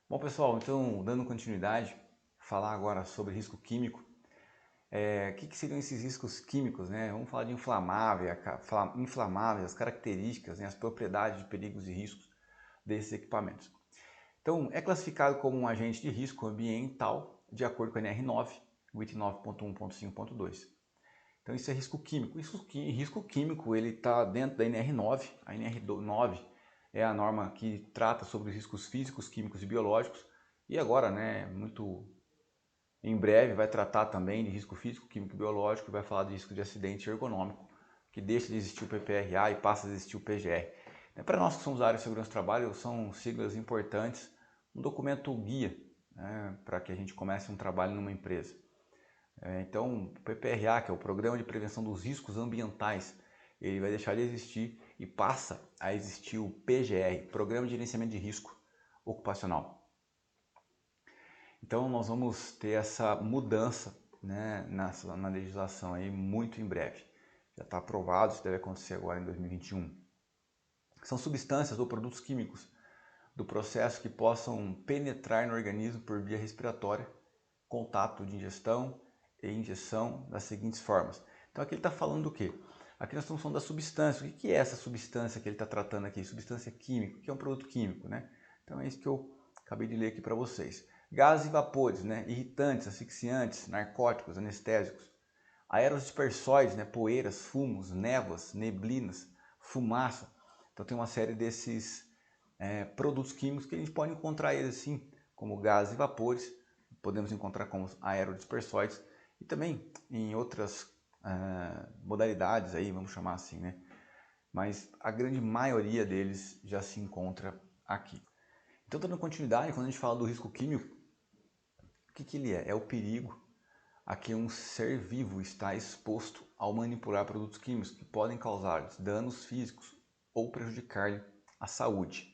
Bom, pessoal, então, dando continuidade, falar agora sobre risco químico. O que seriam esses riscos químicos, né? Vamos falar de inflamáveis, as características, né? As propriedades de perigos e riscos desses equipamentos. Então, é classificado como um agente de risco ambiental, de acordo com a NR9, WIT 9.1.5.2. Então, isso é risco químico. Risco químico, ele está dentro da NR9. A NR9 é a norma que trata sobre os riscos físicos, químicos e biológicos. E agora, né, muito em breve, vai tratar também de risco físico, químico e biológico, e vai falar de risco de acidente ergonômico, que deixa de existir o PPRA e passa a existir o PGR. Para nós que somos da área de segurança do trabalho, são siglas importantes, um documento guia, né, para que a gente comece um trabalho numa empresa. Então, o PPRA, que é o Programa de Prevenção dos Riscos Ambientais, ele vai deixar de existir e passa a existir o PGR, Programa de Gerenciamento de Risco Ocupacional. Então, nós vamos ter essa mudança, né, na legislação aí muito em breve. Já está aprovado, isso deve acontecer agora em 2021. São substâncias ou produtos químicos do processo que possam penetrar no organismo por via respiratória, contato de ingestão e injeção das seguintes formas. Então aqui ele está falando do quê? Aqui nós estamos falando da substância. O que é essa substância que ele está tratando aqui? Substância química, que é um produto químico, né? Então é isso que eu acabei de ler aqui para vocês. Gases e vapores, né? Irritantes, asfixiantes, narcóticos, anestésicos. Aerodispersóides, né? Poeiras, fumos, névoas, neblinas, fumaça. Então tem uma série desses produtos químicos que a gente pode encontrar eles assim, como gases e vapores. Podemos encontrar como aerodispersóides e também em outras modalidades aí, vamos chamar assim, né? Mas a grande maioria deles já se encontra aqui. Então, dando continuidade, quando a gente fala do risco químico, o que ele é? É o perigo a que um ser vivo está exposto ao manipular produtos químicos que podem causar danos físicos ou prejudicar-lhe a saúde.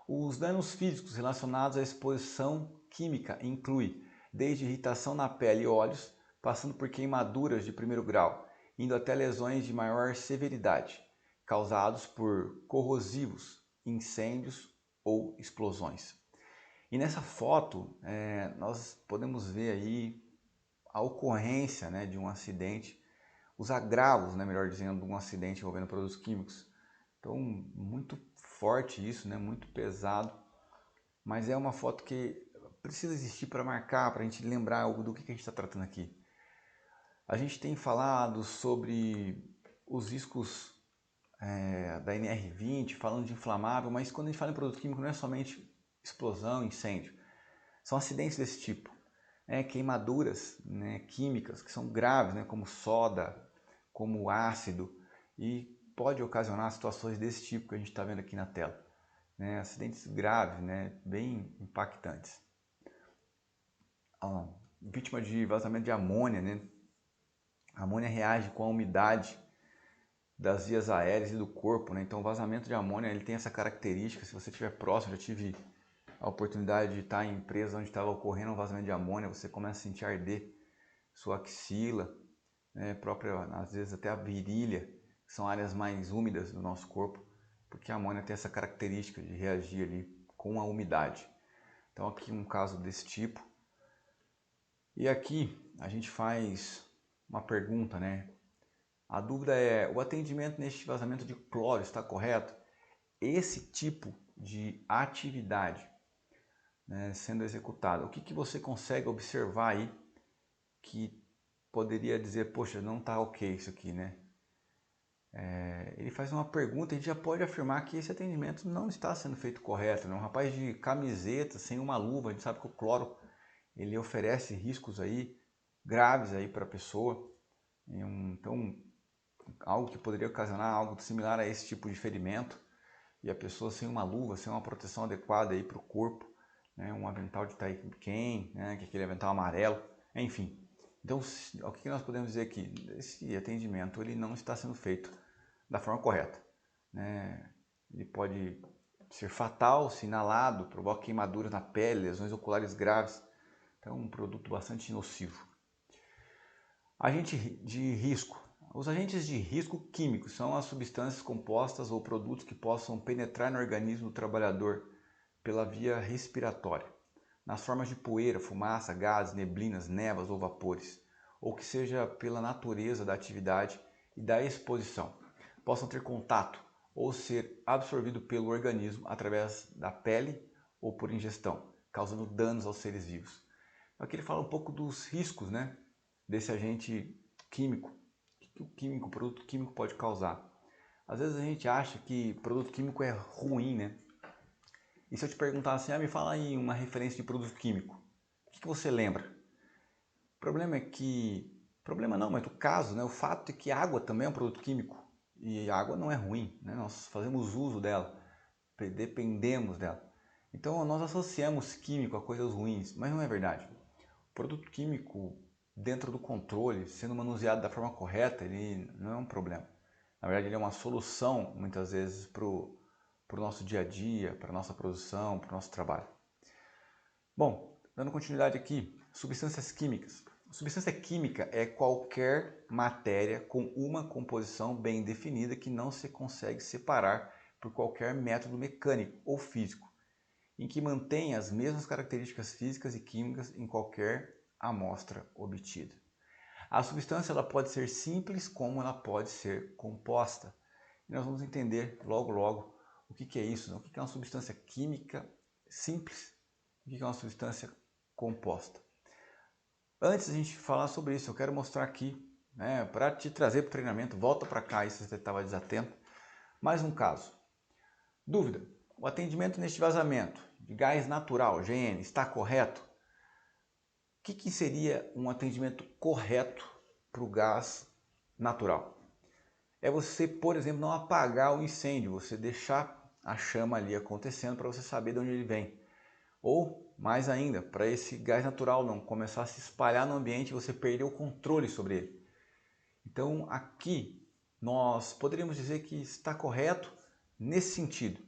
Os danos físicos relacionados à exposição química incluem desde irritação na pele e olhos, passando por queimaduras de primeiro grau, indo até lesões de maior severidade, causados por corrosivos, incêndios ou explosões. E nessa foto nós podemos ver aí a ocorrência, né, de um acidente, os agravos, né, melhor dizendo, de um acidente envolvendo produtos químicos. Então, muito forte isso, né, muito pesado, mas é uma foto que precisa existir para marcar, para a gente lembrar do que a gente está tratando aqui. A gente tem falado sobre os riscos da NR20, falando de inflamável, mas quando a gente fala em produto químico não é somente explosão, incêndio, são acidentes desse tipo. Queimaduras, né, químicas que são graves, né, como soda, como ácido, e pode ocasionar situações desse tipo que a gente está vendo aqui na tela. Né, acidentes graves, né, bem impactantes. Vítima de vazamento de amônia, né? A amônia reage com a umidade das vias aéreas e do corpo, né? Então o vazamento de amônia ele tem essa característica. Se você estiver próximo, já tive a oportunidade de estar em empresa onde estava ocorrendo um vazamento de amônia, você começa a sentir arder sua axila, né, própria, às vezes até a virilha, que são áreas mais úmidas do nosso corpo, porque a amônia tem essa característica de reagir ali com a umidade. Então aqui um caso desse tipo. E aqui a gente faz uma pergunta, né? A dúvida é, o atendimento neste vazamento de cloro está correto? Esse tipo de atividade, né, sendo executada, o que você consegue observar aí que poderia dizer, poxa, não está ok isso aqui, né? Ele faz uma pergunta e a gente já pode afirmar que esse atendimento não está sendo feito correto, né? Um rapaz de camiseta, sem uma luva, a gente sabe que o cloro ele oferece riscos aí graves aí para a pessoa. Então, algo que poderia ocasionar algo similar a esse tipo de ferimento e a pessoa sem uma luva, sem uma proteção adequada aí para o corpo, né? Um avental de Taiken, né? Que é aquele avental amarelo, enfim. Então, o que nós podemos dizer aqui? Esse atendimento ele não está sendo feito da forma correta, né? Ele pode ser fatal se inalado, provoca queimaduras na pele, lesões oculares graves. Então, é um produto bastante nocivo. Agente de risco. Os agentes de risco químicos são as substâncias compostas ou produtos que possam penetrar no organismo do trabalhador pela via respiratória, nas formas de poeira, fumaça, gases, neblinas, névoas ou vapores, ou que seja pela natureza da atividade e da exposição, possam ter contato ou ser absorvido pelo organismo através da pele ou por ingestão, causando danos aos seres vivos. Aqui ele fala um pouco dos riscos, né, desse agente químico. O que o produto químico pode causar? Às vezes a gente acha que produto químico é ruim, né? E se eu te perguntar assim, me fala aí uma referência de produto químico, o que você lembra? O problema é que, problema não, mas o caso, né, o fato é que água também é um produto químico e a água não é ruim, né? Nós fazemos uso dela, dependemos dela. Então nós associamos químico a coisas ruins, mas não é verdade. O produto químico, dentro do controle, sendo manuseado da forma correta, ele não é um problema. Na verdade, ele é uma solução, muitas vezes, para o nosso dia a dia, para a nossa produção, para o nosso trabalho. Bom, dando continuidade aqui, substâncias químicas. Substância química é qualquer matéria com uma composição bem definida que não se consegue separar por qualquer método mecânico ou físico, em que mantém as mesmas características físicas e químicas em qualquer amostra obtida. A substância ela pode ser simples como ela pode ser composta. E nós vamos entender logo o que é isso, né? O que é uma substância química simples, o que é uma substância composta. Antes de a gente falar sobre isso, eu quero mostrar aqui, né, para te trazer para o treinamento, volta para cá aí se você estava desatento, mais um caso. Dúvida, o atendimento neste vazamento de gás natural, GN, está correto? O que seria um atendimento correto para o gás natural? É você, por exemplo, não apagar o incêndio, você deixar a chama ali acontecendo para você saber de onde ele vem. Ou, mais ainda, para esse gás natural não começar a se espalhar no ambiente e você perder o controle sobre ele. Então, aqui, nós poderíamos dizer que está correto nesse sentido,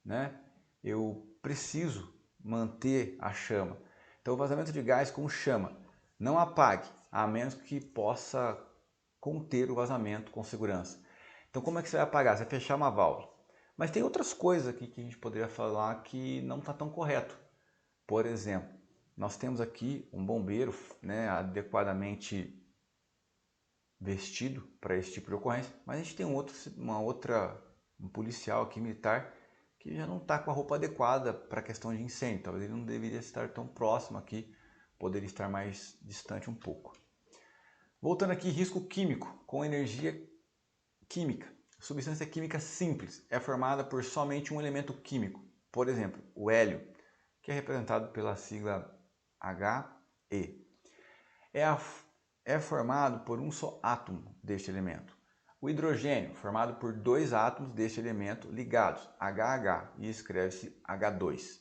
né? Eu preciso manter a chama. Então, o vazamento de gás com chama, não apague, a menos que possa conter o vazamento com segurança. Então, como é que você vai apagar? Você vai fechar uma válvula. Mas tem outras coisas aqui que a gente poderia falar que não está tão correto. Por exemplo, nós temos aqui um bombeiro, né, adequadamente vestido para esse tipo de ocorrência, mas a gente tem um policial aqui militar que já não está com a roupa adequada para a questão de incêndio. Talvez ele não deveria estar tão próximo aqui, poderia estar mais distante um pouco. Voltando aqui, risco químico com energia química. Substância química simples é formada por somente um elemento químico, por exemplo, o hélio, que é representado pela sigla He. É formado por um só átomo deste elemento. O hidrogênio, formado por dois átomos deste elemento ligados, HH, e escreve-se H2.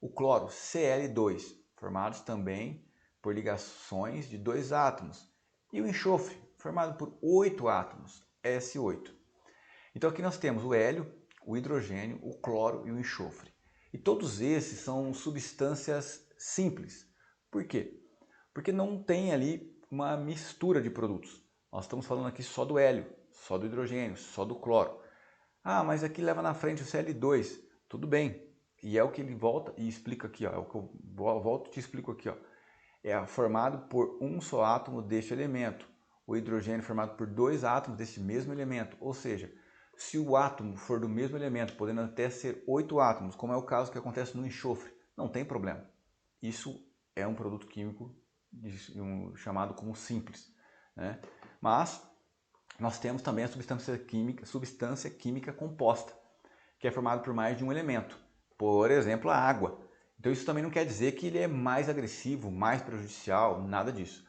O cloro, Cl2, formados também por ligações de dois átomos. E o enxofre, formado por 8 átomos, S8. Então aqui nós temos o hélio, o hidrogênio, o cloro e o enxofre. E todos esses são substâncias simples. Por quê? Porque não tem ali uma mistura de produtos. Nós estamos falando aqui só do hélio, só do hidrogênio, só do cloro. Mas aqui leva na frente o Cl2. Tudo bem. E é o que ele volta e explica aqui, ó. É o que eu volto e te explico aqui, ó. É formado por um só átomo deste elemento. O hidrogênio é formado por dois átomos deste mesmo elemento. Ou seja, se o átomo for do mesmo elemento, podendo até ser 8 átomos, como é o caso que acontece no enxofre, não tem problema. Isso é um produto químico chamado como simples, né? Mas nós temos também a substância química composta, que é formada por mais de um elemento, por exemplo, a água. Então isso também não quer dizer que ele é mais agressivo, mais prejudicial, nada disso.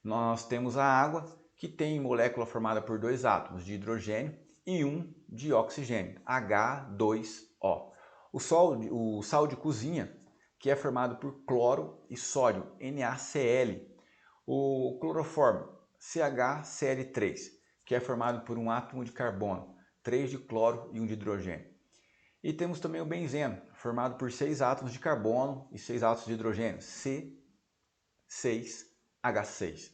Nós temos a água, que tem molécula formada por dois átomos de hidrogênio e um de oxigênio, H2O. O sal de cozinha, que é formado por cloro e sódio, NaCl. O cloroformo, CHCl3, que é formado por um átomo de carbono, 3 de cloro e um de hidrogênio. E temos também o benzeno, formado por 6 átomos de carbono e 6 átomos de hidrogênio, C6H6.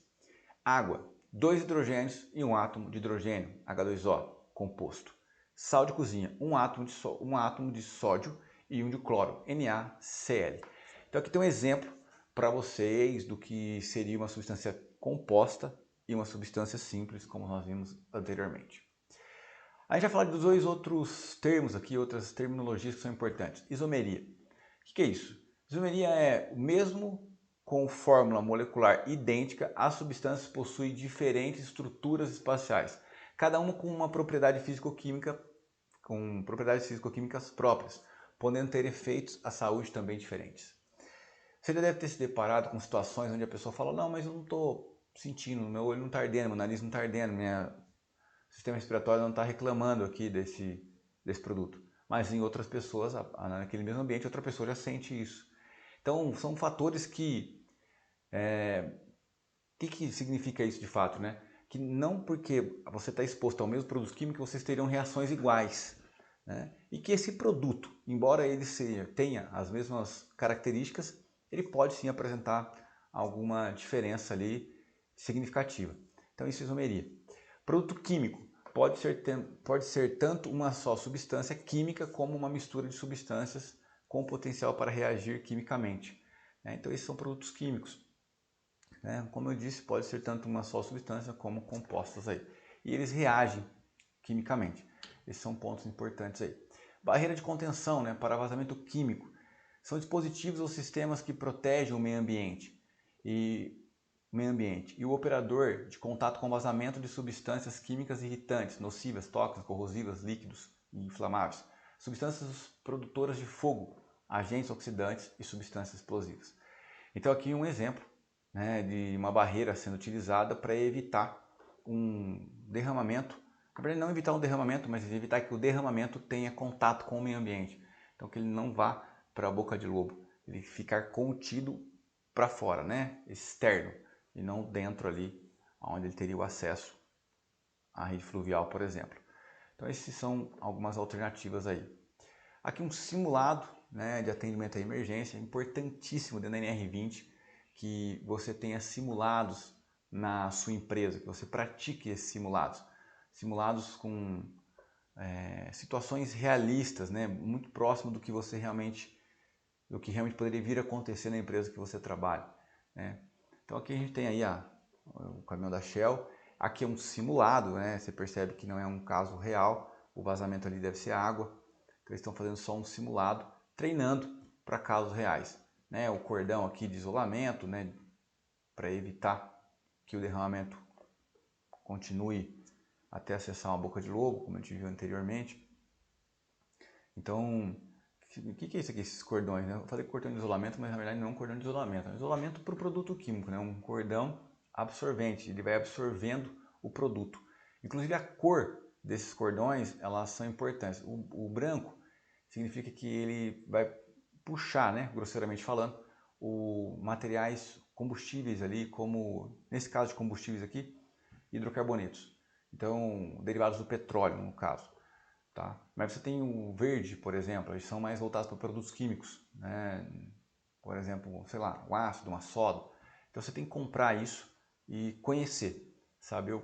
Água, 2 hidrogênios e um átomo de hidrogênio, H2O, composto. Sal de cozinha, um átomo de sódio e um de cloro, NaCl. Então aqui tem um exemplo para vocês do que seria uma substância composta e uma substância simples, como nós vimos anteriormente. A gente vai falar dos dois outros termos aqui, outras terminologias que são importantes. Isomeria. O que é isso? Isomeria é o mesmo com fórmula molecular idêntica, as substâncias possuem diferentes estruturas espaciais, cada uma com uma propriedade físico-química, com propriedades físico-químicas próprias, podendo ter efeitos à saúde também diferentes. Você já deve ter se deparado com situações onde a pessoa fala: não, mas eu não estou sentindo, meu olho não está ardendo, meu nariz não está ardendo, meu sistema respiratório não está reclamando aqui desse produto. Mas em outras pessoas, naquele mesmo ambiente, outra pessoa já sente isso. Então, são fatores que... O que significa isso de fato, né? Que não porque você está exposto ao mesmo produto químico, vocês teriam reações iguais. Né? E que esse produto, embora ele tenha as mesmas características, ele pode sim apresentar alguma diferença ali significativa. Então isso é isomeria. Produto químico pode ser tanto uma só substância química como uma mistura de substâncias com potencial para reagir quimicamente. Então esses são produtos químicos. Como eu disse, pode ser tanto uma só substância como compostos aí. E eles reagem quimicamente. Esses são pontos importantes aí. Barreira de contenção, para vazamento químico. São dispositivos ou sistemas que protegem o meio ambiente e o operador de contato com vazamento de substâncias químicas irritantes, nocivas, tóxicas, corrosivas, líquidos e inflamáveis, substâncias produtoras de fogo, agentes oxidantes e substâncias explosivas. Então aqui um exemplo de uma barreira sendo utilizada para evitar um derramamento. Na verdade, não evitar um derramamento, mas evitar que o derramamento tenha contato com o meio ambiente. Então que ele não vá para a boca de lobo, ele ficar contido para fora, externo, e não dentro ali, onde ele teria o acesso à rede fluvial, por exemplo. Então essas são algumas alternativas aí. Aqui um simulado de atendimento à emergência, importantíssimo dentro da NR20, que você tenha simulados na sua empresa, que você pratique esses simulados. Simulados com situações realistas, muito próximo do que que realmente poderia vir a acontecer na empresa que você trabalha. Então aqui a gente tem aí o caminhão da Shell, aqui é um simulado, você percebe que não é um caso real, o vazamento ali deve ser água, então eles estão fazendo só um simulado, treinando para casos reais. O cordão aqui de isolamento, para evitar que o derramamento continue até acessar uma boca de lobo, como a gente viu anteriormente. Então, o que é isso aqui, esses cordões? Eu falei cordão de isolamento, mas na verdade não é um cordão de isolamento. É um isolamento para o produto químico, um cordão absorvente, ele vai absorvendo o produto. Inclusive a cor desses cordões, elas são importantes. O branco significa que ele vai puxar, grosseiramente falando, materiais combustíveis ali, como nesse caso de combustíveis aqui, hidrocarbonetos. Então, derivados do petróleo, no caso. Tá? Mas você tem o verde, por exemplo, eles são mais voltados para produtos químicos. Por exemplo, sei lá, um ácido, uma soda. Então você tem que comprar isso e conhecer, saber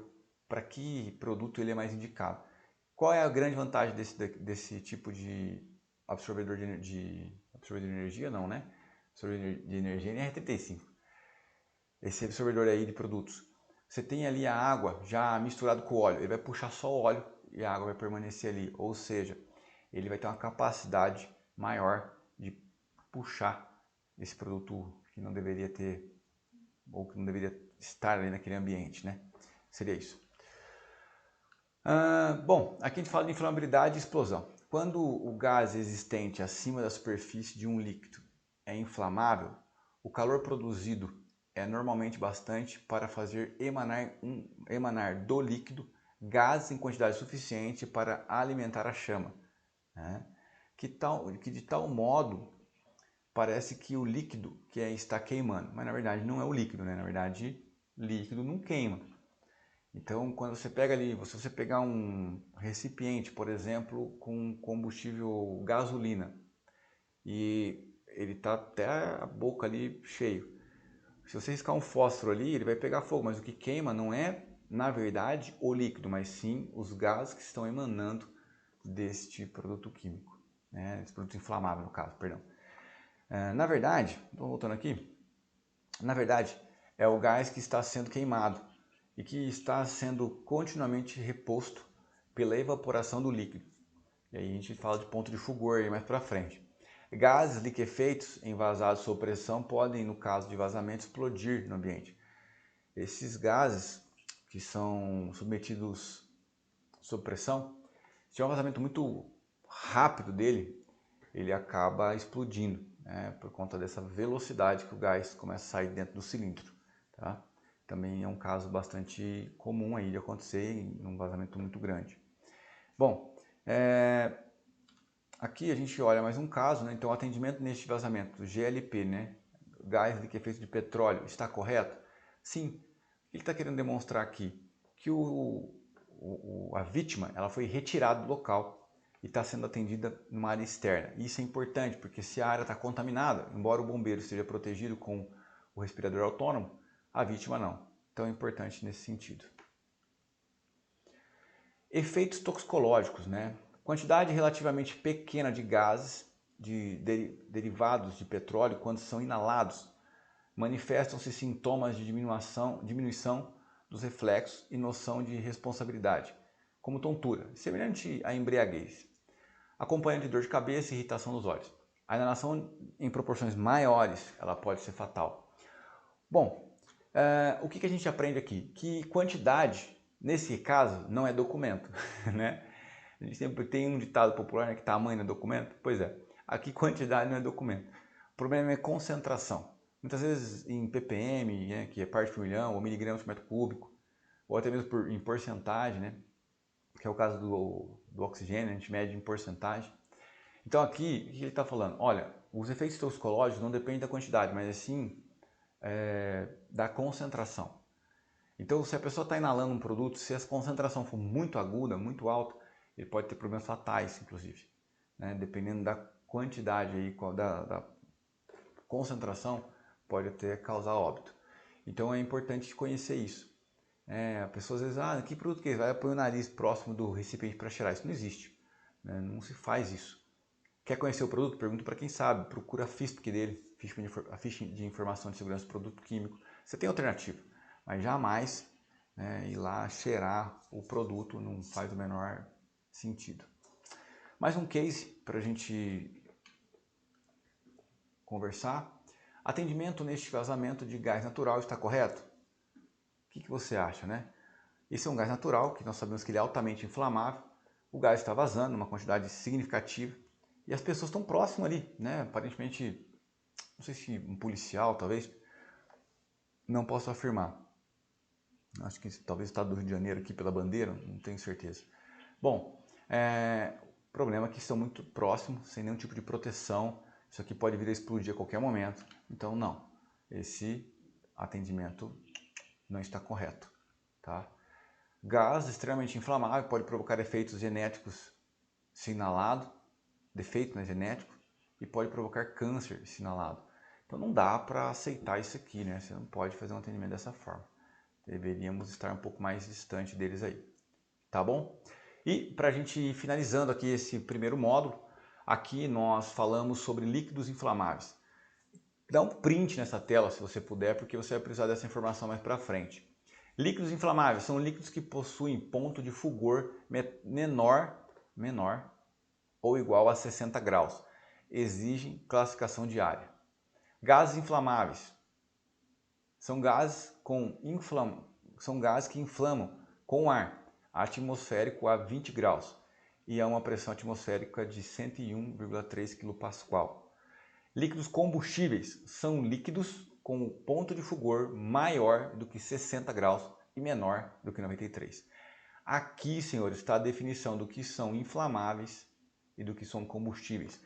para que produto ele é mais indicado. Qual é a grande vantagem desse tipo de absorvedor de energia? Não, absorvedor de energia NR35. Esse absorvedor aí de produtos. Você tem ali a água já misturado com o óleo, ele vai puxar só o óleo e a água vai permanecer ali, ou seja, ele vai ter uma capacidade maior de puxar esse produto que não deveria ter, ou que não deveria estar ali naquele ambiente, Seria isso. Bom, aqui a gente fala de inflamabilidade e explosão. Quando o gás existente acima da superfície de um líquido é inflamável, o calor produzido é normalmente bastante para fazer emanar do líquido gases em quantidade suficiente para alimentar a chama. Que de tal modo parece que o líquido está queimando, mas na verdade não é o líquido, na verdade líquido não queima. Então quando você pega ali, se você pegar um recipiente, por exemplo, com combustível gasolina e ele está até a boca ali cheio, se você riscar um fósforo ali, ele vai pegar fogo, mas o que queima não é, na verdade, o líquido, mas sim os gases que estão emanando deste produto químico. né? Esse produto inflamável, no caso, perdão. Na verdade, estou voltando aqui, na verdade, é o gás que está sendo queimado e que está sendo continuamente reposto pela evaporação do líquido. E aí a gente fala de ponto de fulgor aí mais para frente. Gases liquefeitos envasados sob pressão podem, no caso de vazamento, explodir no ambiente. Esses gases que são submetidos sob pressão, se tiver um vazamento muito rápido dele, ele acaba explodindo, né, por conta dessa velocidade que o gás começa a sair dentro do cilindro. Tá? Também é um caso bastante comum aí de acontecer em um vazamento muito grande. Bom, aqui a gente olha mais um caso, né? Então o atendimento neste vazamento, GLP, né? Gás liquefeito de petróleo, está correto? Sim. O que ele está querendo demonstrar aqui? Que a vítima ela foi retirada do local e está sendo atendida numa área externa. Isso é importante, porque se a área está contaminada, embora o bombeiro esteja protegido com o respirador autônomo, a vítima não. Então é importante nesse sentido. Efeitos toxicológicos, né? Quantidade relativamente pequena de gases derivados de petróleo, quando são inalados, manifestam-se sintomas de diminuição dos reflexos e noção de responsabilidade, como tontura, semelhante à embriaguez, acompanhando de dor de cabeça e irritação dos olhos. A inalação em proporções maiores, ela pode ser fatal. Bom, o que a gente aprende aqui? Que quantidade, nesse caso, não é documento, né? A gente sempre tem um ditado popular, né, que tamanho não é documento. Pois é, aqui quantidade não é documento. O problema é concentração. Muitas vezes em ppm, né, que é parte por milhão, ou miligramas por metro cúbico, ou até mesmo em porcentagem, né, que é o caso do oxigênio, a gente mede em porcentagem. Então aqui, o que ele está falando? Olha, os efeitos toxicológicos não dependem da quantidade, mas sim da concentração. Então, se a pessoa está inalando um produto, se a concentração for muito aguda, muito alta, ele pode ter problemas fatais, inclusive, né? Dependendo da quantidade aí, da concentração, pode até causar óbito. Então é importante conhecer isso. A pessoa às vezes, que produto que é esse? Vai pôr o nariz próximo do recipiente para cheirar. Isso não existe, né? Não se faz isso. Quer conhecer o produto? Pergunta para quem sabe, procura a FISP dele, a ficha de informação de segurança do produto químico. Você tem alternativa, mas jamais, né, ir lá cheirar o produto não faz o menor sentido. Mais um case para a gente conversar. Atendimento neste vazamento de gás natural está correto? O que você acha, né? Esse é um gás natural, que nós sabemos que ele é altamente inflamável. O gás está vazando uma quantidade significativa e as pessoas estão próximas ali, né? Aparentemente, não sei se um policial, talvez, não posso afirmar. Acho que talvez o estado do Rio de Janeiro aqui pela bandeira, não tenho certeza. Bom, o problema é que estão muito próximos, sem nenhum tipo de proteção. Isso aqui pode vir a explodir a qualquer momento. Então, não. Esse atendimento não está correto, tá? Gás extremamente inflamável pode provocar efeitos genéticos se inalado, defeito, né, genético, e pode provocar câncer se inalado. Então não dá para aceitar isso aqui, né? Você não pode fazer um atendimento dessa forma. Deveríamos estar um pouco mais distante deles aí, tá bom? E para a gente ir finalizando aqui esse primeiro módulo, aqui nós falamos sobre líquidos inflamáveis. Dá um print nessa tela se você puder, porque você vai precisar dessa informação mais para frente. Líquidos inflamáveis são líquidos que possuem ponto de fulgor menor ou igual a 60 graus. Exigem classificação diária. Gases inflamáveis são gases que inflamam com ar atmosférico a 20 graus e a uma pressão atmosférica de 101,3 kPa. Líquidos combustíveis são líquidos com ponto de fulgor maior do que 60 graus e menor do que 93. Aqui, senhores, está a definição do que são inflamáveis e do que são combustíveis.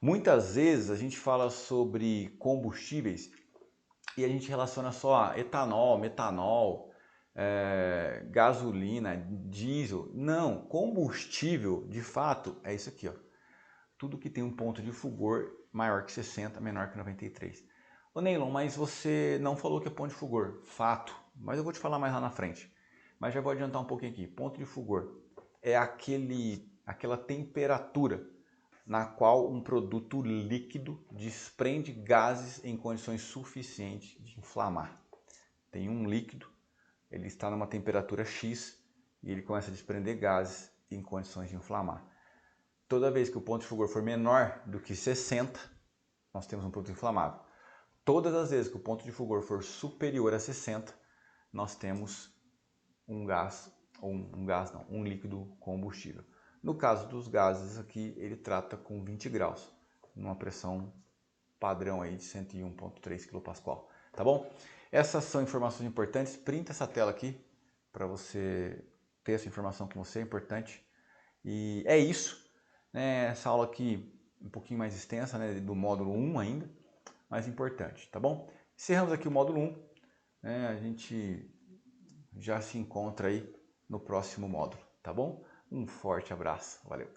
Muitas vezes a gente fala sobre combustíveis e a gente relaciona só a etanol, metanol, gasolina, diesel. Não, combustível, de fato, é isso aqui, ó. Tudo que tem um ponto de fulgor maior que 60, menor que 93. Ô Neylon, mas você não falou que é ponto de fulgor. Fato, mas eu vou te falar mais lá na frente. Mas já vou adiantar um pouquinho aqui. Ponto de fulgor é aquela temperatura na qual um produto líquido desprende gases em condições suficientes de inflamar. Tem um líquido, ele está numa temperatura X e ele começa a desprender gases em condições de inflamar. Toda vez que o ponto de fulgor for menor do que 60, nós temos um produto inflamável. Todas as vezes que o ponto de fulgor for superior a 60, nós temos um líquido combustível. No caso dos gases aqui, ele trata com 20 graus, numa pressão padrão aí de 101,3 kPa, tá bom? Essas são informações importantes, printa essa tela aqui para você ter essa informação com você, é importante. E é isso, né? Essa aula aqui um pouquinho mais extensa, né? Do módulo 1 ainda, mas importante, tá bom? Encerramos aqui o módulo 1, né? A gente já se encontra aí no próximo módulo, tá bom? Um forte abraço, valeu!